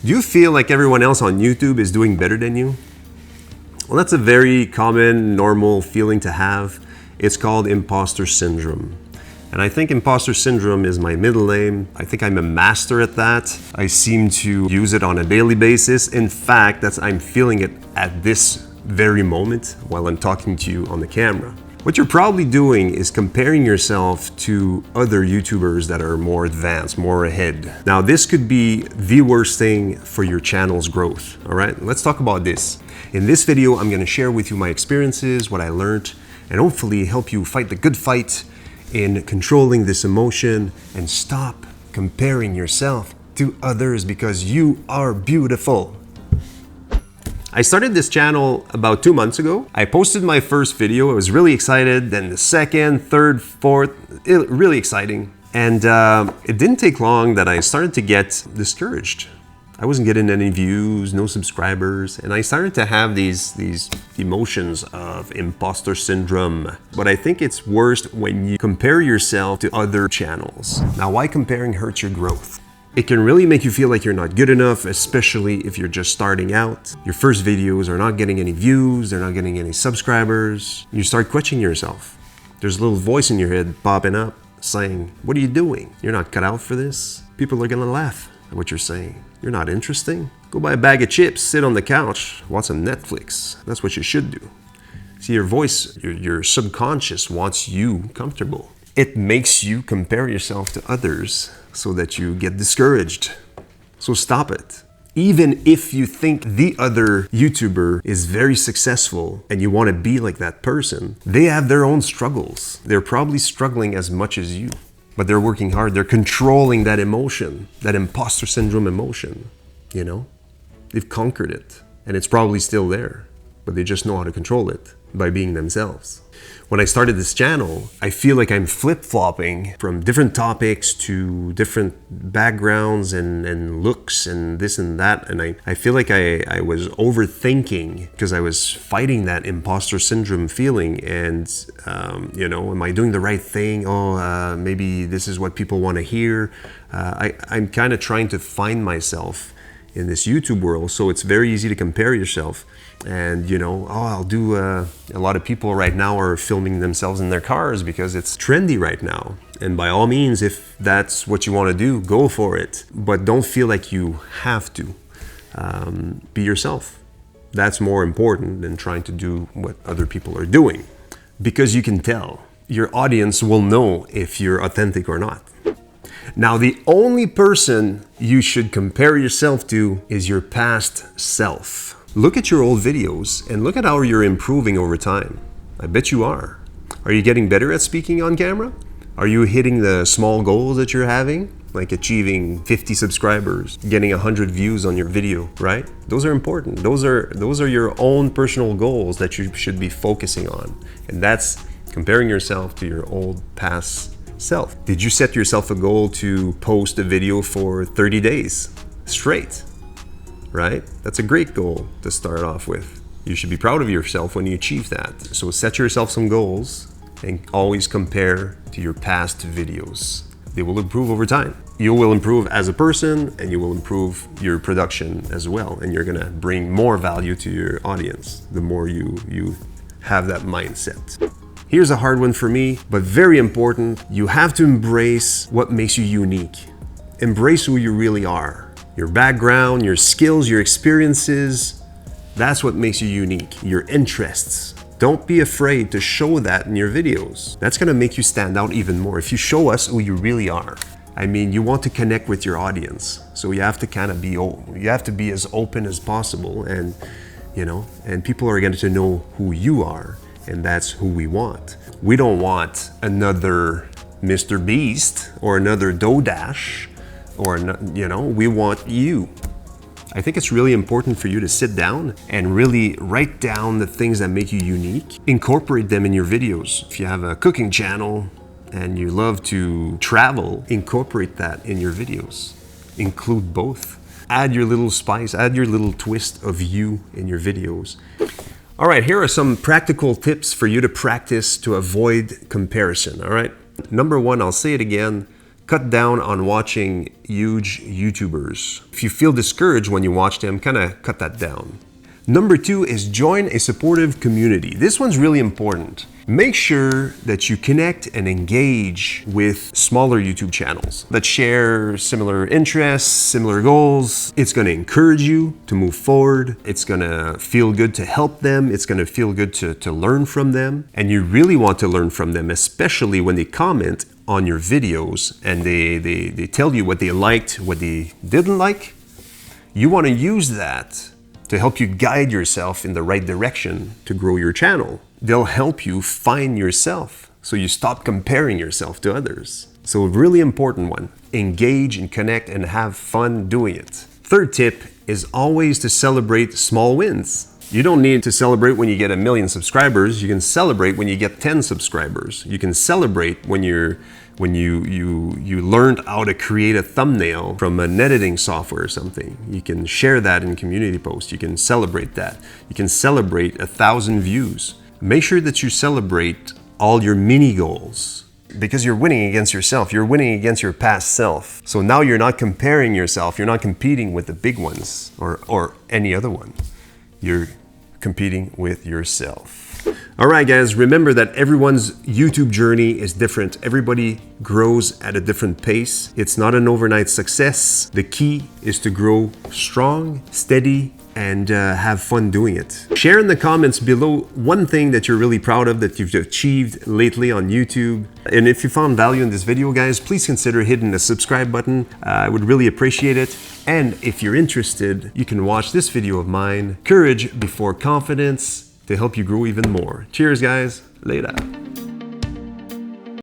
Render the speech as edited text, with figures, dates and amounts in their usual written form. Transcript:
Do you feel like everyone else on YouTube is doing better than you? Well, that's a very common, normal feeling to have. It's called imposter syndrome. And I think imposter syndrome is my middle name. I think I'm a master at that. I seem to use it on a daily basis. In fact, I'm feeling it at this very moment while I'm talking to you on the camera. What you're probably doing is comparing yourself to other YouTubers that are more advanced, more ahead. Now, this could be the worst thing for your channel's growth, all right? Let's talk about this. In this video, I'm gonna share with you my experiences, what I learned, and hopefully help you fight the good fight in controlling this emotion and stop comparing yourself to others because you are beautiful. I started this channel about 2 months ago. I posted my first video. I was really excited. Then the second, third, fourth, really exciting. And it didn't take long that I started to get discouraged. I wasn't getting any views, no subscribers, and I started to have these emotions of imposter syndrome. But I think it's worst when you compare yourself to other channels. Now, why comparing hurts your growth? It can really make you feel like you're not good enough, especially if you're just starting out. Your first videos are not getting any views, they're not getting any subscribers. You start questioning yourself. There's a little voice in your head popping up saying, what are you doing? You're not cut out for this. People are gonna laugh at what you're saying. You're not interesting. Go buy a bag of chips, sit on the couch, watch some Netflix. That's what you should do. See, your voice, your subconscious wants you comfortable. It makes you compare yourself to others so that you get discouraged. So stop it. Even if you think the other YouTuber is very successful and you want to be like that person, they have their own struggles. They're probably struggling as much as you, but they're working hard. They're controlling that emotion, that imposter syndrome emotion, you know? They've conquered it and it's probably still there, but they just know how to control it by being themselves. When I started this channel, I feel like I'm flip-flopping from different topics to different backgrounds and looks and this and that. And I feel like I was overthinking because I was fighting that imposter syndrome feeling. And, you know, am I doing the right thing? Oh, maybe this is what people want to hear. I'm kind of trying to find myself in this YouTube world, so it's very easy to compare yourself. And you know, oh, I'll do a lot of people right now are filming themselves in their cars because it's trendy right now. And by all means, if that's what you want to do, go for it. But don't feel like you have to. Be yourself. That's more important than trying to do what other people are doing. Because you can tell. Your audience will know if you're authentic or not. Now, the only person you should compare yourself to is your past self. Look at your old videos and look at how you're improving over time. I bet you are. Are you getting better at speaking on camera? Are you hitting the small goals that you're having? Like achieving 50 subscribers, getting 100 views on your video, right? Those are important. Those are your own personal goals that you should be focusing on. And that's comparing yourself to your old past self. Did you set yourself a goal to post a video for 30 days straight? Right? That's a great goal to start off with. You should be proud of yourself when you achieve that. So set yourself some goals and always compare to your past videos. They will improve over time. You will improve as a person and you will improve your production as well. And you're gonna bring more value to your audience the more you have that mindset. Here's a hard one for me, but very important. You have to embrace what makes you unique. Embrace who you really are. Your background, your skills, your experiences, that's what makes you unique. Your interests. Don't be afraid to show that in your videos. That's gonna make you stand out even more. If you show us who you really are. I mean, you want to connect with your audience. So you have to kind of be open. You have to be as open as possible and, you know, and people are getting to know who you are. And that's who we want. We don't want another Mr. Beast or another Dodash or, you know, we want you. I think it's really important for you to sit down and really write down the things that make you unique. Incorporate them in your videos. If you have a cooking channel and you love to travel, incorporate that in your videos. Include both. Add your little spice, add your little twist of you in your videos. All right, here are some practical tips for you to practice to avoid comparison, all right? Number one, I'll say it again, Cut down on watching huge YouTubers. If you feel discouraged when you watch them, kind of cut that down. Number 2 is join a supportive community. This one's really important. Make sure that you connect and engage with smaller YouTube channels that share similar interests, similar goals. It's going to encourage you to move forward. It's going to feel good to help them. It's going to feel good to learn from them. And you really want to learn from them, especially when they comment on your videos and they tell you what they liked, what they didn't like. You want to use that to help you guide yourself in the right direction to grow your channel. They'll help you find yourself so you stop comparing yourself to others. So a really important one, engage and connect and have fun doing it. Third tip is always to celebrate small wins. You don't need to celebrate when you get 1 million subscribers. You can celebrate when you get 10 subscribers. You can celebrate when you learned how to create a thumbnail from an editing software or something. You can share that in community posts. You can celebrate that. You can celebrate 1,000 views. Make sure that you celebrate all your mini goals because you're winning against yourself. You're winning against your past self. So now you're not comparing yourself. You're not competing with the big ones or any other one. You're competing with yourself. All right, guys, remember that everyone's YouTube journey is different. Everybody grows at a different pace. It's not an overnight success. The key is to grow strong, steady, and have fun doing it. Share in the comments below one thing that you're really proud of that you've achieved lately on YouTube. And if you found value in this video, guys, please consider hitting the subscribe button. I would really appreciate it. And if you're interested, you can watch this video of mine, Courage Before Confidence, to help you grow even more. Cheers, guys. Later.